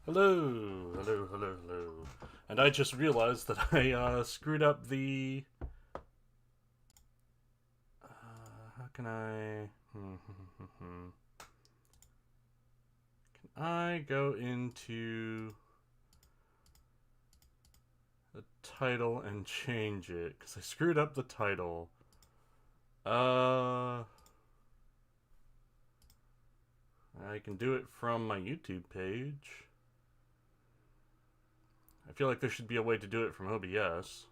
Hello, hello, hello, hello. And I just realized that I screwed up the. How can I? Can I go into the title and change it? Because I screwed up the title. I can do it from my YouTube page. I feel like there should be a way to do it from OBS.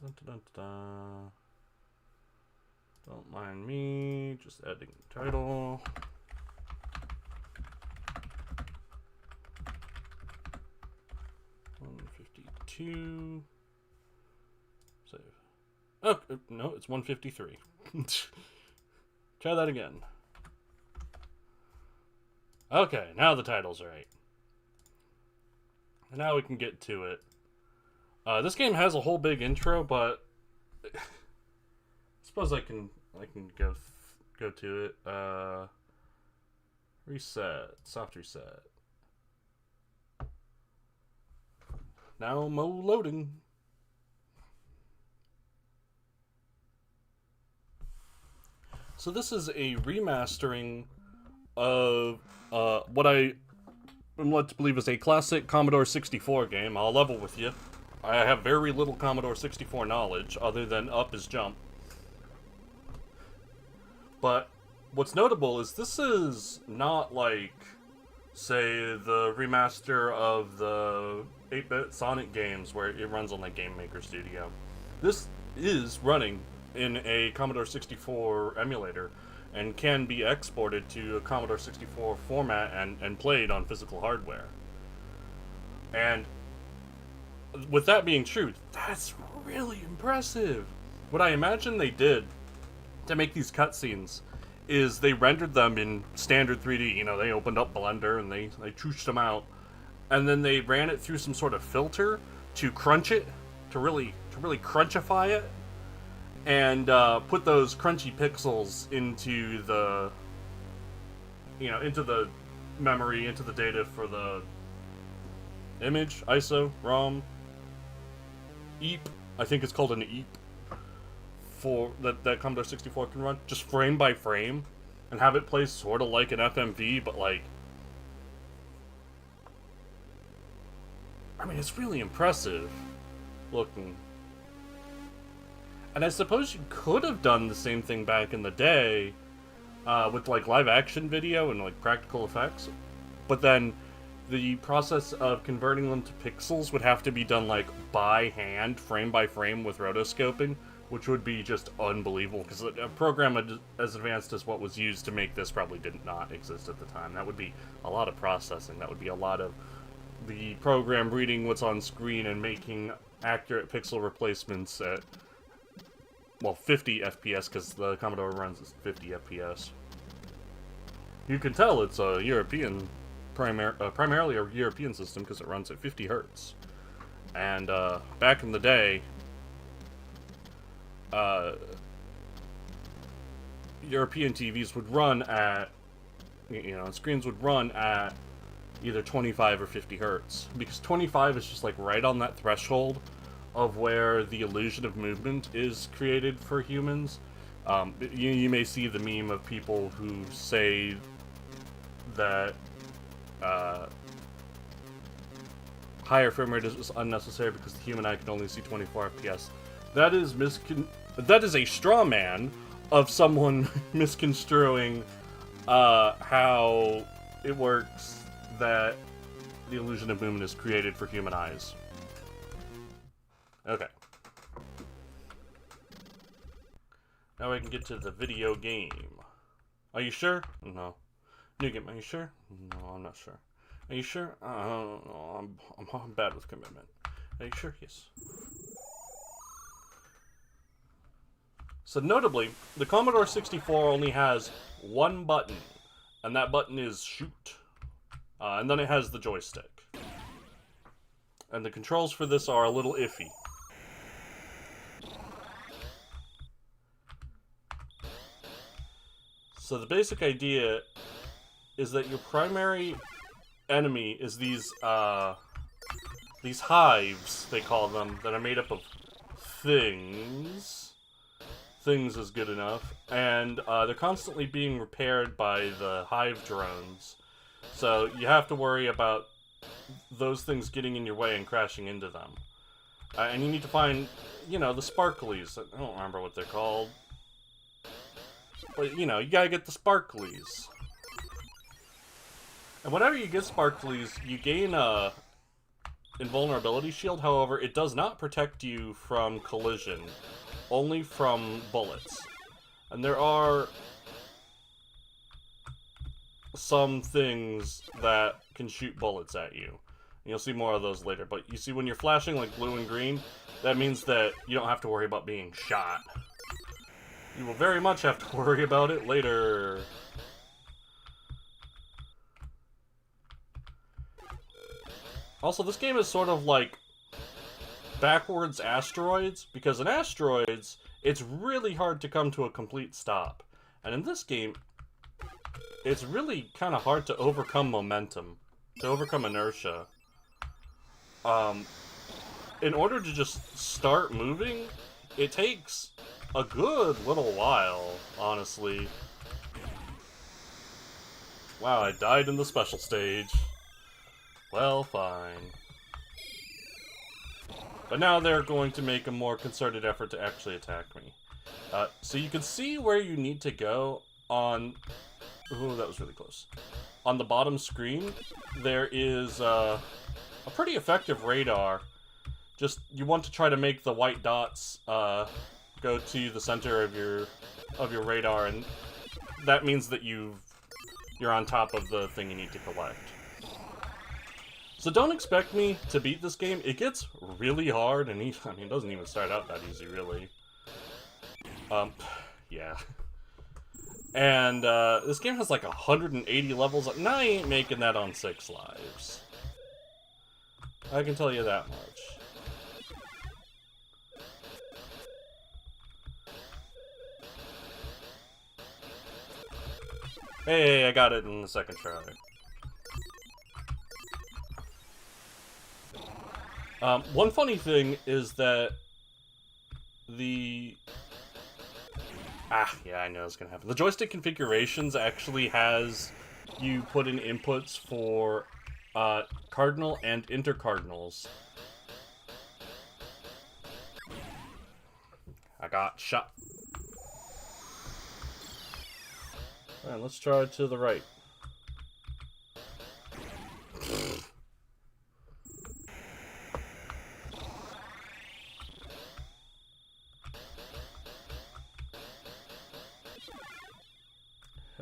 Dun, dun, dun, dun. Don't mind me, just adding the title. $152. Save. Oh, no, it's 153. Try that again. Okay, now the title's right. And now we can get to it. This game has a whole big intro, but I suppose I can go to it. Reset, soft reset. Now loading. So this is a remastering of what I am led to believe is a classic Commodore 64 game. I'll level with you. I have very little Commodore 64 knowledge, other than up is jump. But what's notable is this is not like, say, the remaster of the 8-bit Sonic games where it runs on like Game Maker Studio. This is running in a Commodore 64 emulator and can be exported to a Commodore 64 format and played on physical hardware. And with that being true, that's really impressive. What I imagine they did to make these cutscenes is they rendered them in standard 3D. You know, they opened up Blender and they chooshed them out, and then they ran it through some sort of filter to crunch it, to really crunchify it, and put those crunchy pixels into the, into the memory, into the data for the image, ISO, ROM, EEP. I think it's called an EEP. For that Commodore 64 can run just frame by frame and have it play sort of like an FMV, but like, I mean, it's really impressive looking. And I suppose you could have done the same thing back in the day with like live action video and like practical effects, but then the process of converting them to pixels would have to be done like by hand, frame by frame, with rotoscoping, which would be just unbelievable, because a program as advanced as what was used to make this probably did not exist at the time. That would be a lot of processing. That would be a lot of the program reading what's on screen and making accurate pixel replacements at, well, 50 FPS, because the Commodore runs at 50 FPS. You can tell it's a European, primarily a European system, because it runs at 50 hertz. And back in the day, European TVs would run at, screens would run at either 25 or 50 hertz, because 25 is just like right on that threshold of where the illusion of movement is created for humans. You may see the meme of people who say that higher frame rate is unnecessary because the human eye can only see 24 FPS. That is a straw man of someone misconstruing how it works that the illusion of movement is created for human eyes. Okay. Now I can get to the video game. Are you sure? No. New game, are you sure? No, I'm not sure. Are you sure? I don't know. I'm bad with commitment. Are you sure? Yes. So notably, the Commodore 64 only has one button, and that button is shoot. And then it has the joystick. And the controls for this are a little iffy. So the basic idea is that your primary enemy is these hives, they call them, that are made up of things. Things is good enough. And they're constantly being repaired by the hive drones. So you have to worry about those things getting in your way and crashing into them. And you need to find, you know, the sparklies. I don't remember what they're called. But, you know, you gotta get the sparklies. And whenever you get sparklies, you gain a invulnerability shield. However, it does not protect you from collision. Only from bullets. And there are some things that can shoot bullets at you. And you'll see more of those later. But you see, when you're flashing like blue and green, that means that you don't have to worry about being shot. You will very much have to worry about it later. Also, this game is sort of like backwards asteroids, because in asteroids, it's really hard to come to a complete stop. And in this game, it's really kind of hard to overcome momentum, to overcome inertia. In order to just start moving, it takes a good little while, honestly. Wow, I died in the special stage. Well, fine. But now they're going to make a more concerted effort to actually attack me. So you can see where you need to go on... Ooh, that was really close. On the bottom screen, there is a pretty effective radar. Just, you want to try to make the white dots go to the center of your radar, and that means that you're on top of the thing you need to collect. So don't expect me to beat this game. It gets really hard, and I mean, it doesn't even start out that easy, really. Yeah. And, this game has like 180 levels, and I ain't making that on 6 lives. I can tell you that much. Hey, I got it in the second try. One funny thing is that yeah, I know it's gonna happen. The joystick configurations actually has you put in inputs for cardinal and intercardinals. I got shot. Alright, let's try to the right.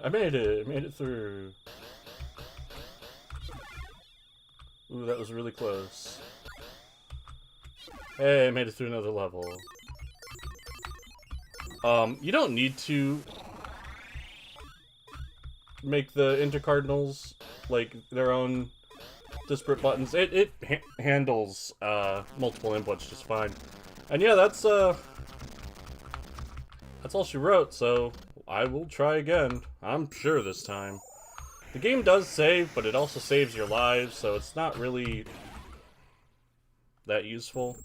I made it through. Ooh, that was really close. Hey, I made it through another level. You don't need to make the intercardinals like their own disparate buttons. It handles multiple inputs just fine. And yeah, that's all she wrote, so I will try again. I'm sure this time. The game does save, but it also saves your lives, so it's not really that useful.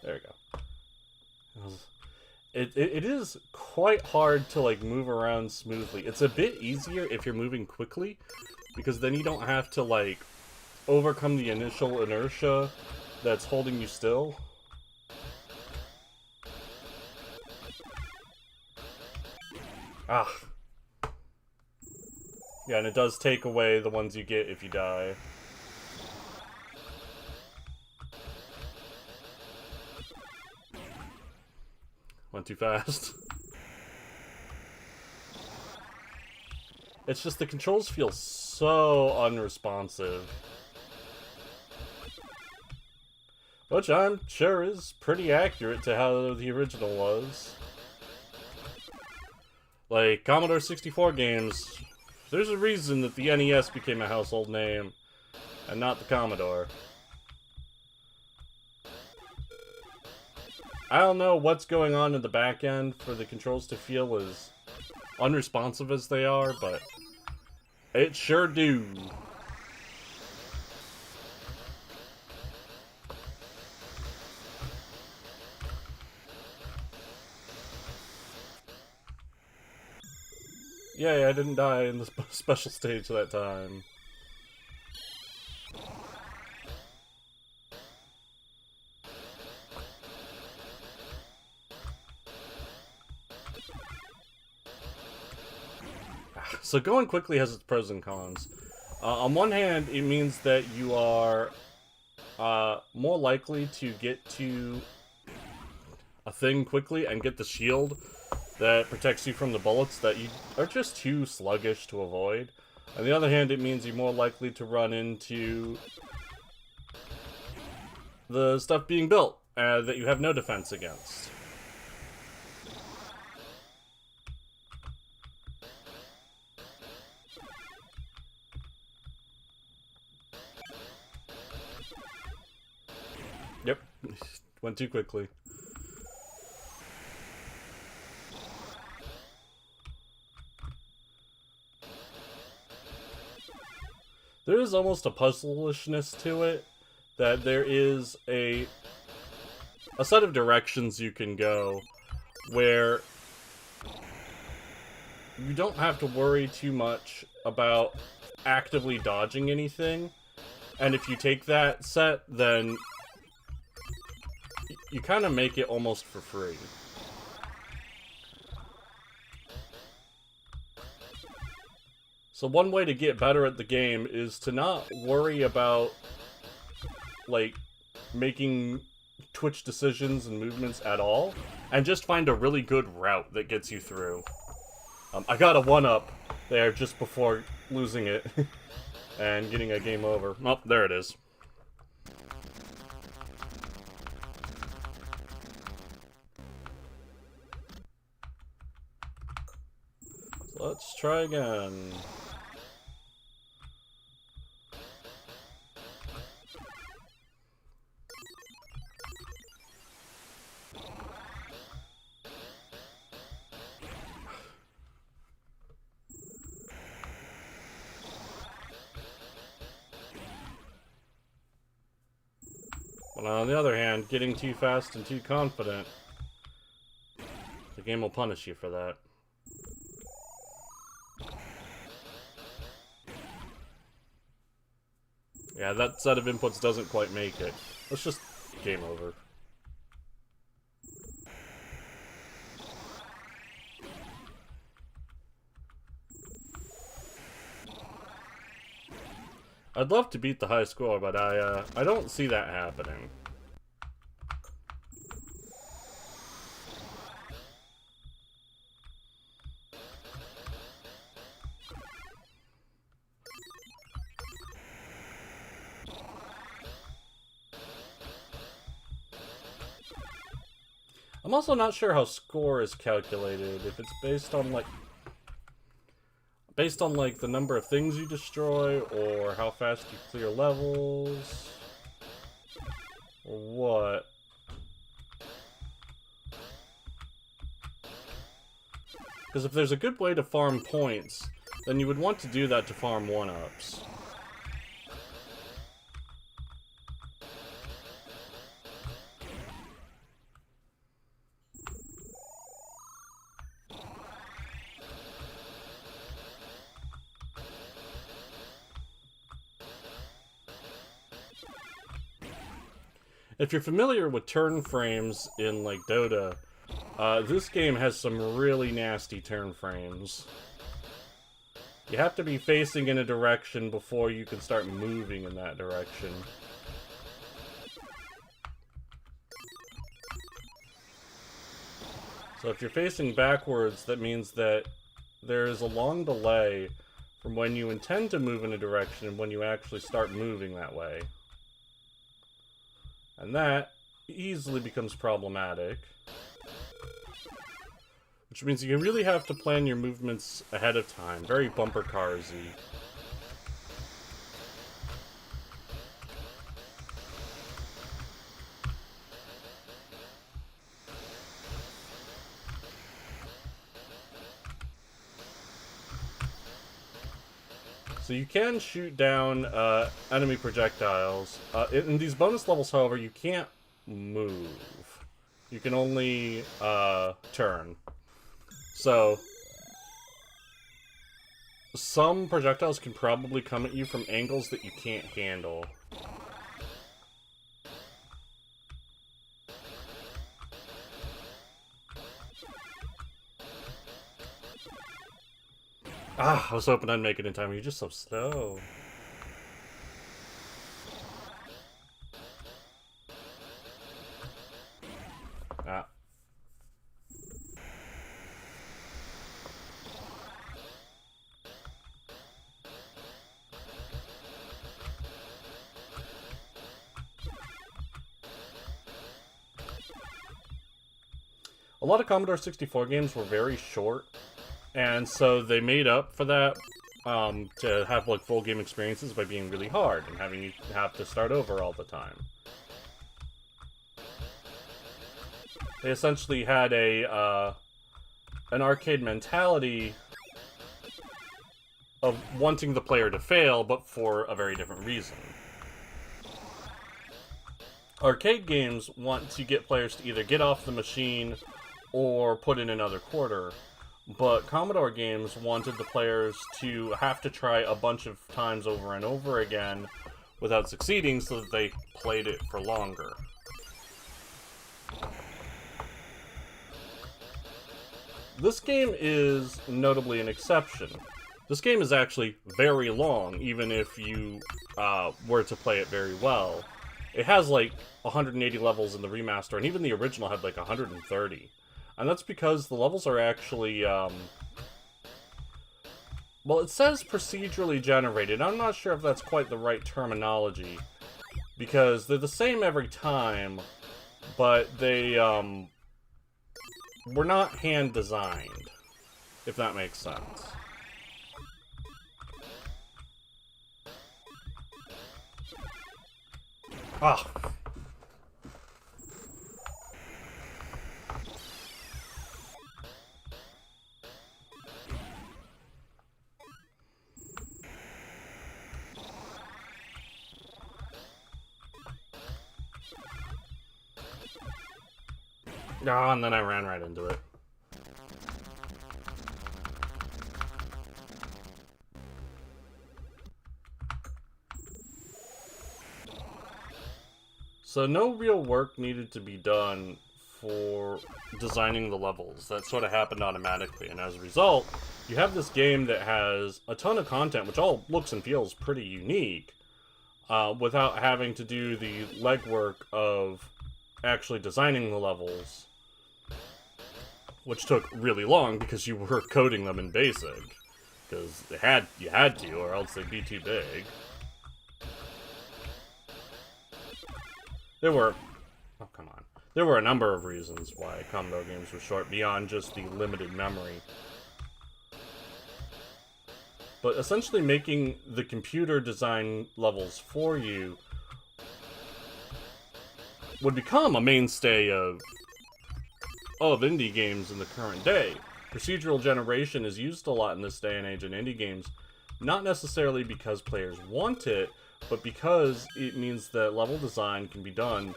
There we go. It is quite hard to like move around smoothly. It's a bit easier if you're moving quickly, because then you don't have to like overcome the initial inertia that's holding you still. Ah. Yeah, and it does take away the ones you get if you die. Went too fast. It's just the controls feel so unresponsive. Which I'm sure is pretty accurate to how the original was. Like, Commodore 64 games, there's a reason that the NES became a household name, and not the Commodore. I don't know what's going on in the back end for the controls to feel as unresponsive as they are, but it sure do. Yay, I didn't die in the special stage that time. So going quickly has its pros and cons. On one hand, it means that you are more likely to get to a thing quickly and get the shield that protects you from the bullets that you are just too sluggish to avoid. On the other hand, it means you're more likely to run into the stuff being built that you have no defense against. Yep, went too quickly. There is almost a puzzlishness to it, that there is a set of directions you can go where you don't have to worry too much about actively dodging anything, and if you take that set, then you kind of make it almost for free. So one way to get better at the game is to not worry about, like, making twitch decisions and movements at all, and just find a really good route that gets you through. I got a 1-up there just before losing it and getting a game over. Oh, there it is. So let's try again. But on the other hand, getting too fast and too confident, the game will punish you for that. Yeah, that set of inputs doesn't quite make it. Let's just game over. I'd love to beat the high score, but I don't see that happening. I'm also not sure how score is calculated, if it's based on like the number of things you destroy, or how fast you clear levels, or what. Because if there's a good way to farm points, then you would want to do that to farm 1-ups. If you're familiar with turn frames in, like, Dota, this game has some really nasty turn frames. You have to be facing in a direction before you can start moving in that direction. So if you're facing backwards, that means that there is a long delay from when you intend to move in a direction and when you actually start moving that way. And that easily becomes problematic. Which means you really have to plan your movements ahead of time. Very bumper cars-y. So you can shoot down enemy projectiles. In these bonus levels, however, you can't move. You can only turn. So some projectiles can probably come at you from angles that you can't handle. Ah, I was hoping I'd make it in time. You're just so slow. Ah. A lot of Commodore 64 games were very short, and so they made up for that to have like full game experiences by being really hard and having you have to start over all the time. They essentially had an arcade mentality of wanting the player to fail, but for a very different reason. Arcade games want to get players to either get off the machine or put in another quarter, but Commodore games wanted the players to have to try a bunch of times over and over again without succeeding so that they played it for longer. This game is notably an exception. This game is actually very long, even if you were to play it very well. It has like 180 levels in the remaster, and even the original had like 130. And that's because the levels are actually, well, it says procedurally generated. I'm not sure if that's quite the right terminology, because they're the same every time, but they, were not hand-designed, if that makes sense. Ah. Ah, and then I ran right into it. So no real work needed to be done for designing the levels. That sort of happened automatically, and as a result, you have this game that has a ton of content, which all looks and feels pretty unique, without having to do the legwork of actually designing the levels, which took really long because you were coding them in BASIC, because you had to, or else they'd be too big. There were a number of reasons why Commodore games were short beyond just the limited memory. But essentially making the computer design levels for you would become a mainstay of indie games in the current day. Procedural generation is used a lot in this day and age in indie games, not necessarily because players want it, but because it means that level design can be done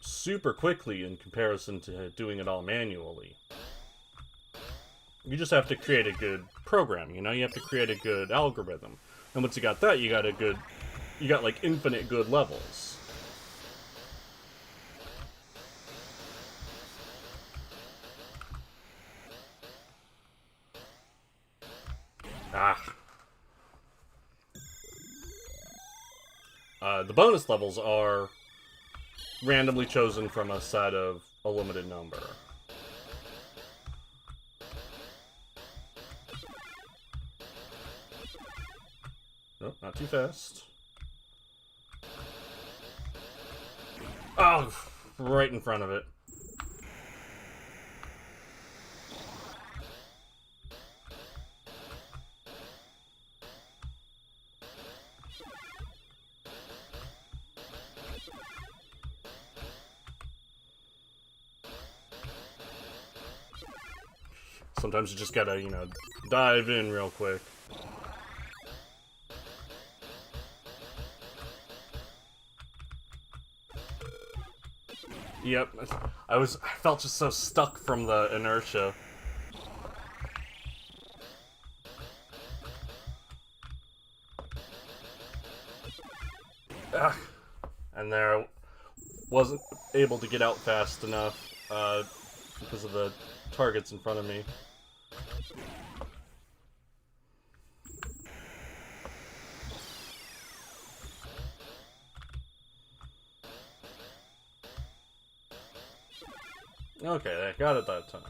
super quickly in comparison to doing it all manually. You just have to create a good program, you know? You have to create a good algorithm. And once you got that, you got like infinite good levels. Ah. The bonus levels are randomly chosen from a set of a limited number. Nope, not too fast. Oh, right in front of it. Sometimes you just gotta, you know, dive in real quick. Yep, I felt just so stuck from the inertia. Ugh. And there I wasn't able to get out fast enough because of the targets in front of me. Okay, I got it that time.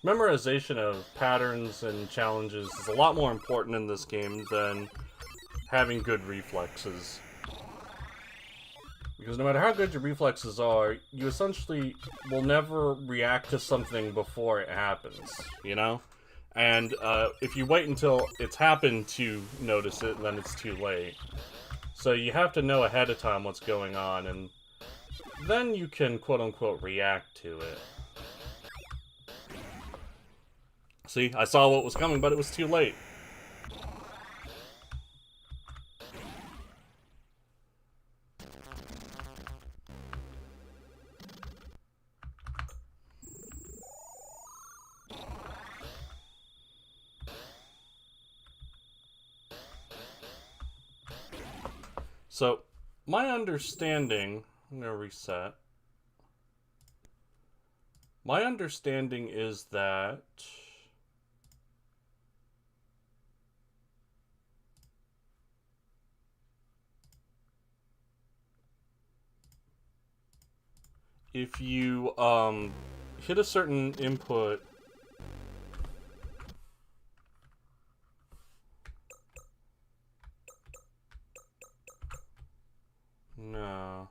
Memorization of patterns and challenges is a lot more important in this game than having good reflexes. Because no matter how good your reflexes are, you essentially will never react to something before it happens, you know? And if you wait until it's happened to notice it, then it's too late. So you have to know ahead of time what's going on, and then you can quote-unquote react to it. See, I saw what was coming, but it was too late. So, my understanding... I'm going to reset. My understanding is that... if you hit a certain input... No.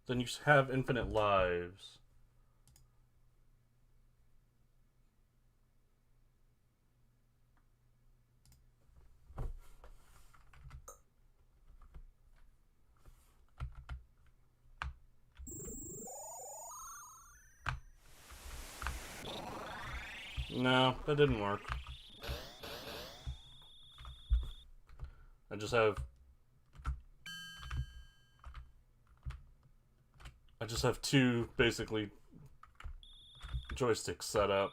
Then you have infinite lives. No, that didn't work. I just have two, basically, joysticks set up.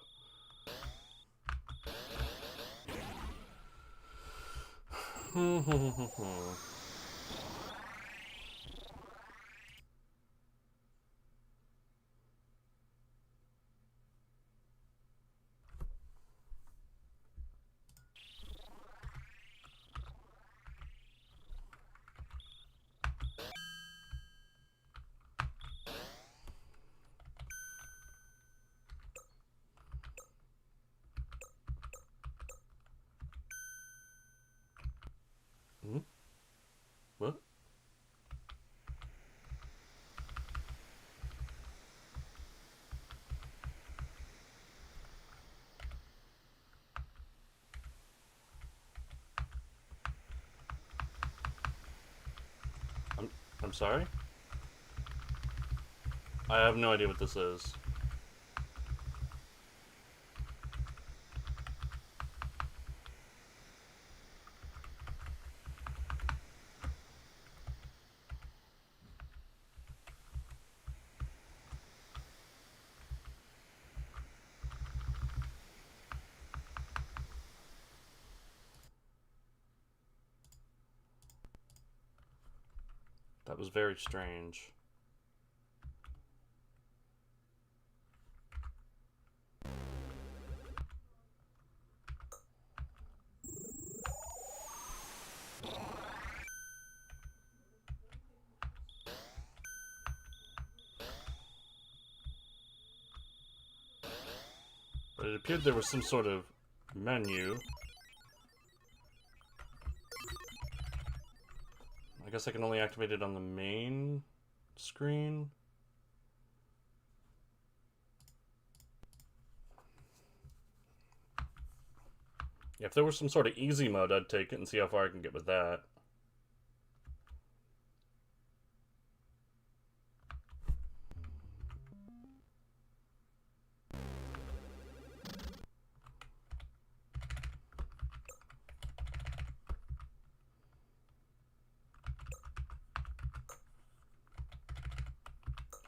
What? I'm sorry? I have no idea what this is. That was very strange. appeared there was some sort of menu. I guess I can only activate it on the main screen. Yeah, if there was some sort of easy mode, I'd take it and see how far I can get with that.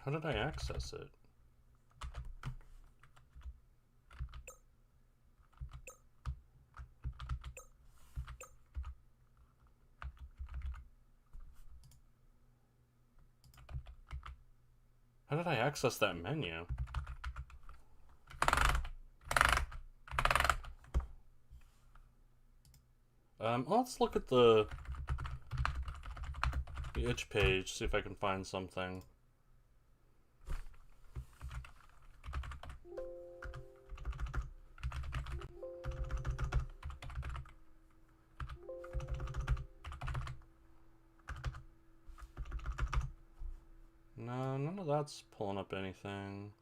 How did I access it? How did I access that menu? Let's look at the itch page, see if I can find something. No, none of that's pulling up anything.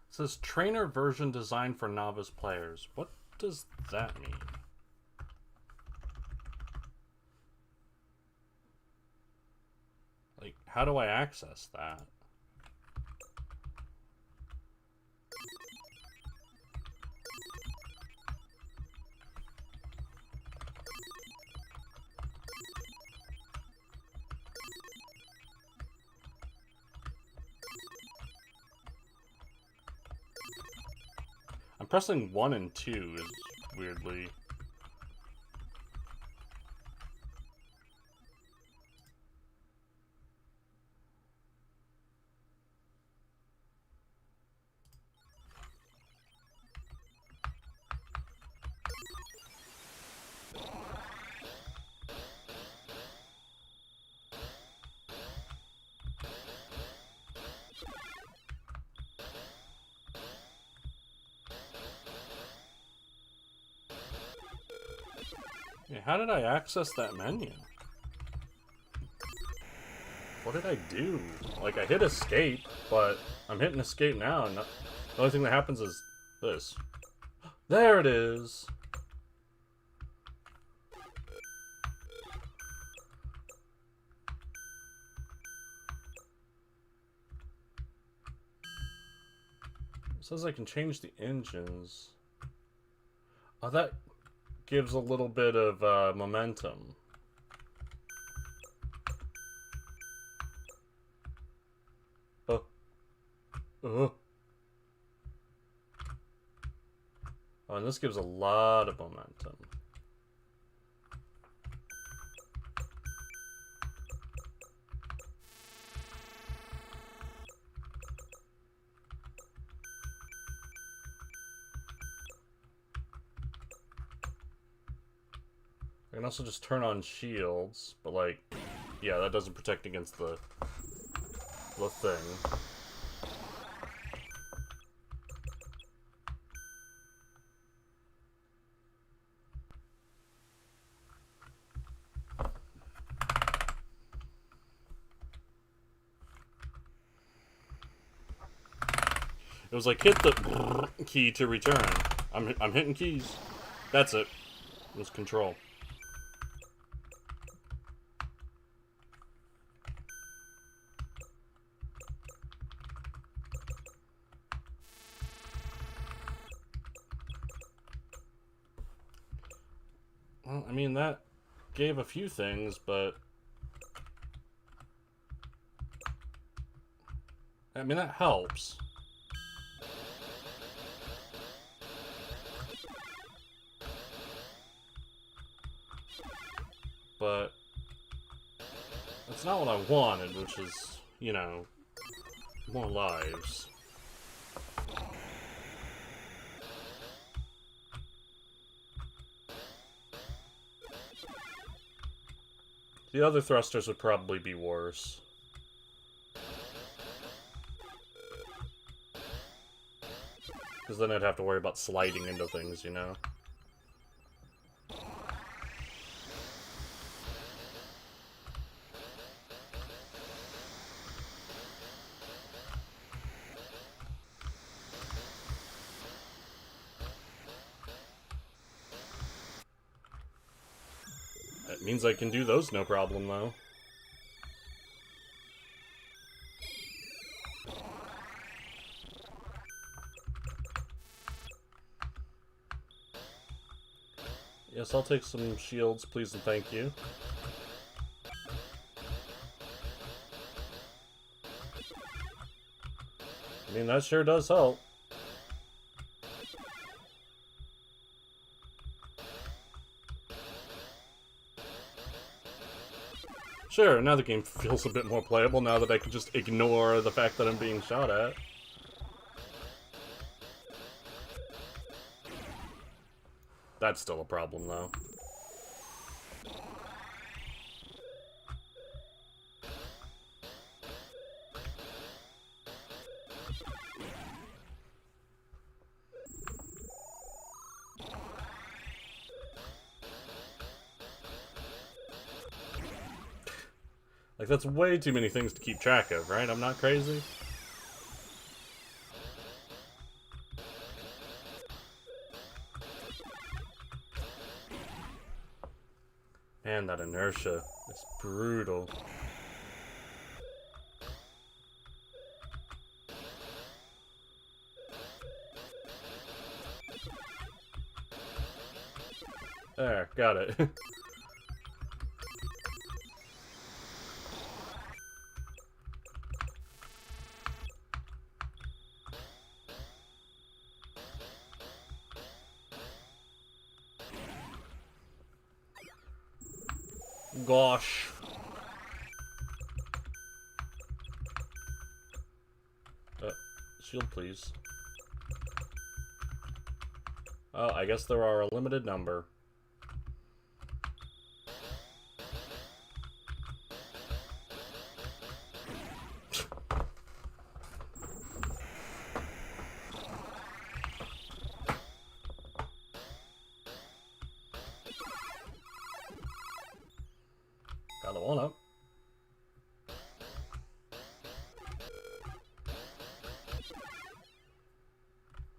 It says trainer version designed for novice players. What does that mean? Like, how do I access that? I'm pressing 1 and 2 is weirdly... Yeah, how did I access that menu? What did I do? Like, I hit escape, but I'm hitting escape now, and the only thing that happens is this. There it is! It says I can change the engines. Oh, that gives a little bit of momentum. Oh, and this gives a lot of momentum. I can also just turn on shields, but like, yeah, that doesn't protect against the thing. It was like, hit the key to return. I'm hitting keys. That's it. It was control. Well, I mean, that gave a few things, but... I mean, that helps. But... that's not what I wanted, which is, you know, more lives. The other thrusters would probably be worse. Because then I'd have to worry about sliding into things, you know? That means I can do those no problem, though. Yes, I'll take some shields, please and thank you. I mean, that sure does help. Sure, now the game feels a bit more playable now that I can just ignore the fact that I'm being shot at. That's still a problem, though. Like, that's way too many things to keep track of, right? I'm not crazy? Man, that inertia is brutal. There, got it. Gosh. Shield, please. Oh, I guess there are a limited number. Got the one up.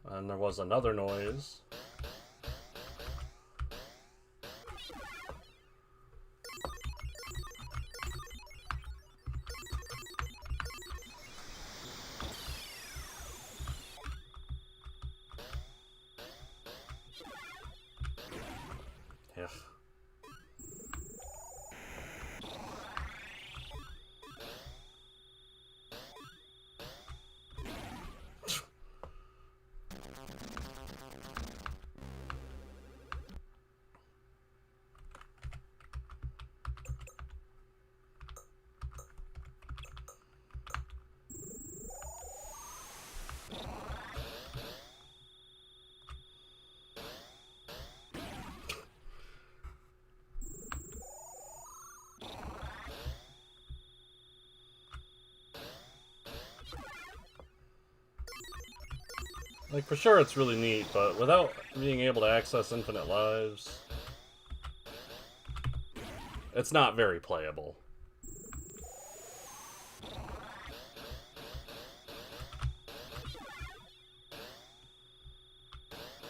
And there was another noise. Yeah. Like, for sure it's really neat, but without being able to access infinite lives, it's not very playable.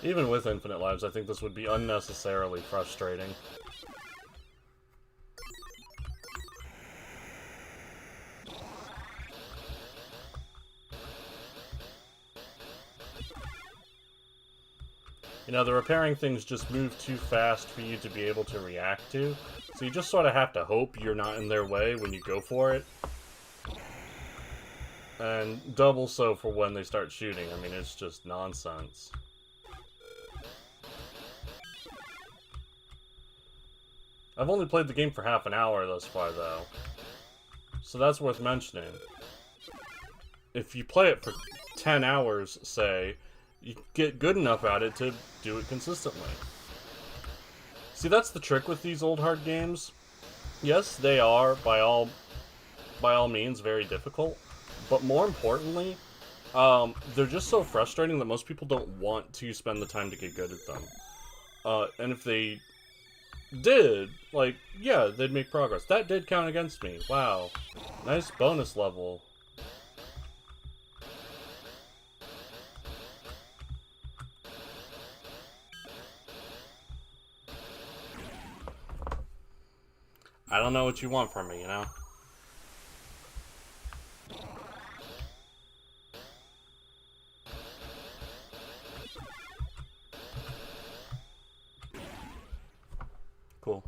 Even with infinite lives, I think this would be unnecessarily frustrating. You know, the repairing things just move too fast for you to be able to react to. So you just sort of have to hope you're not in their way when you go for it. And double so for when they start shooting. I mean, it's just nonsense. I've only played the game for half an hour thus far, though. So that's worth mentioning. If you play it for 10 hours, say, you get good enough at it to do it consistently. See, that's the trick with these old hard games. Yes, they are, by all means, very difficult. But more importantly, they're just so frustrating that most people don't want to spend the time to get good at them. And if they did, like, yeah, they'd make progress. That did count against me. Wow. Nice bonus level. I don't know what you want from me, you know? Cool.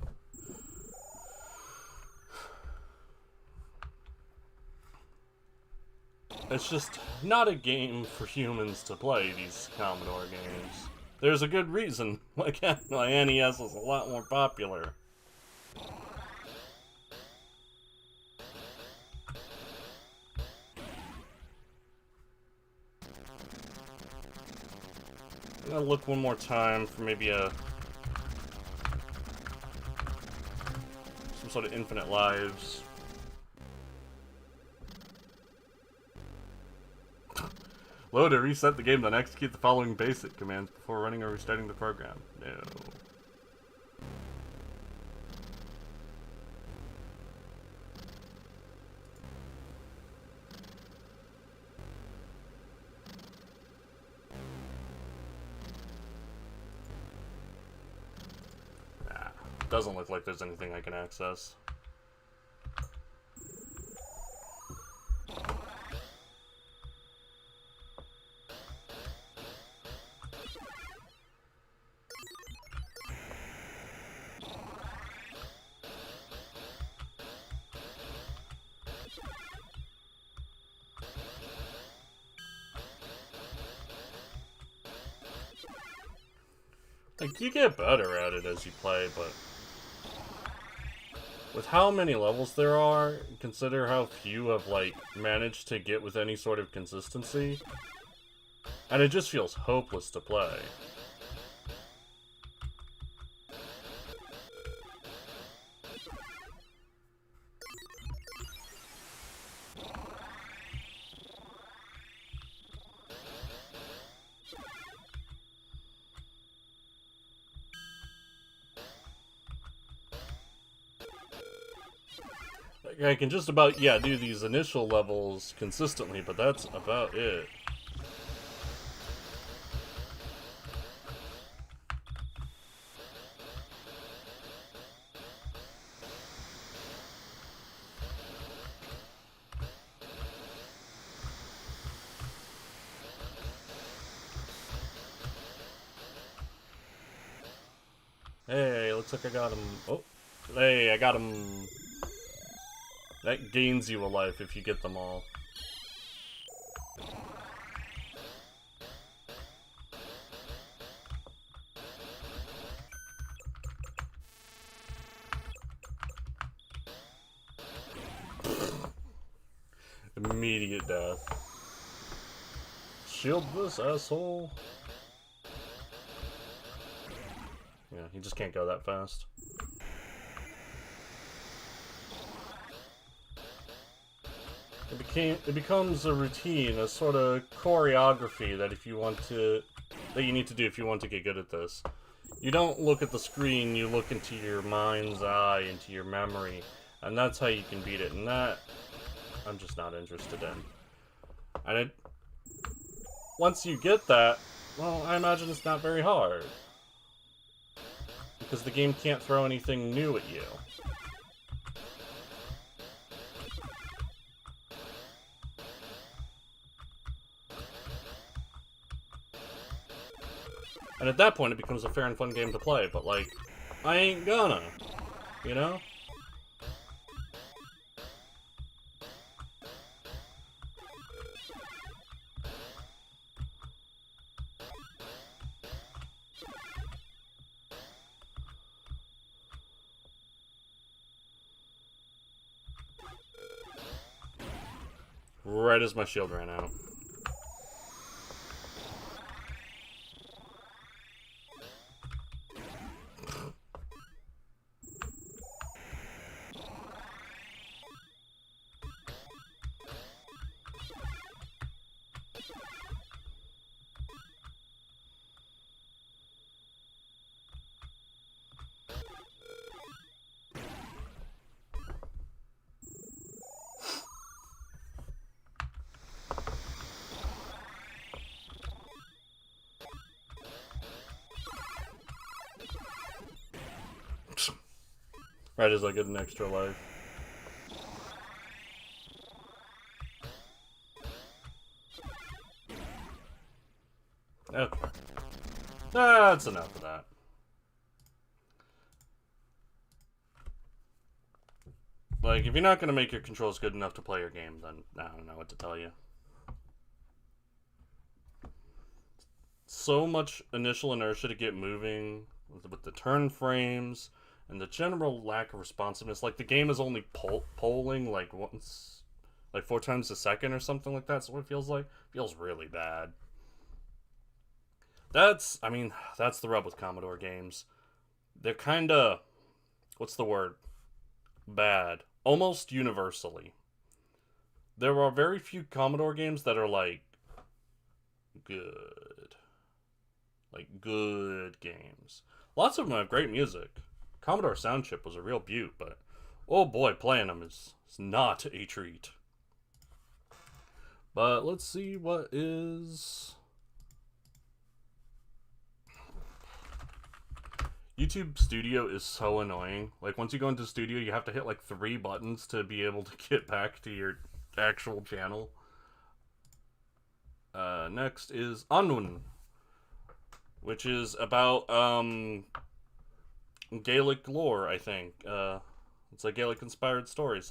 It's just not a game for humans to play, these Commodore games. There's a good reason why NES is a lot more popular. I'm gonna look one more time for maybe some sort of infinite lives. Load to reset the game, then execute the following basic commands before running or restarting the program. No. Doesn't look like there's anything I can access. Like, you get better at it as you play, but with how many levels there are, consider how few have, like, managed to get with any sort of consistency, and it just feels hopeless to play. I can just about, yeah, do these initial levels consistently, but that's about it. Hey, looks like I got him. Oh, hey, I got him. That gains you a life if you get them all. Immediate death. Shield this asshole. Yeah, he just can't go that fast. It becomes a routine, a sort of choreography that you need to do if you want to get good at this. You don't look at the screen, you look into your mind's eye, into your memory, and that's how you can beat it, and that I'm just not interested in. And once you get that, well, I imagine it's not very hard. Because the game can't throw anything new at you. And at that point, it becomes a fair and fun game to play. But, like, I ain't gonna. You know? Right as my shield ran out. Right as I get an extra life. Okay. That's enough of that. Like, if you're not going to make your controls good enough to play your game, then I don't know what to tell you. So much initial inertia to get moving with the turn frames and the general lack of responsiveness. Like, the game is only polling like once, like 4 times a second or something like that. That's what it feels like. It feels really bad. That's the rub with Commodore games. They're kind of, what's the word? Bad. Almost universally. There are very few Commodore games that are, like, good. Like, good games. Lots of them have great music. Commodore Sound Chip was a real beaut, but oh boy, playing them is not a treat. But let's see what is... YouTube Studio is so annoying. Like, once you go into Studio, you have to hit like 3 buttons to be able to get back to your actual channel. Next is Anun, which is about Gaelic lore, I think. It's a Gaelic-inspired story. So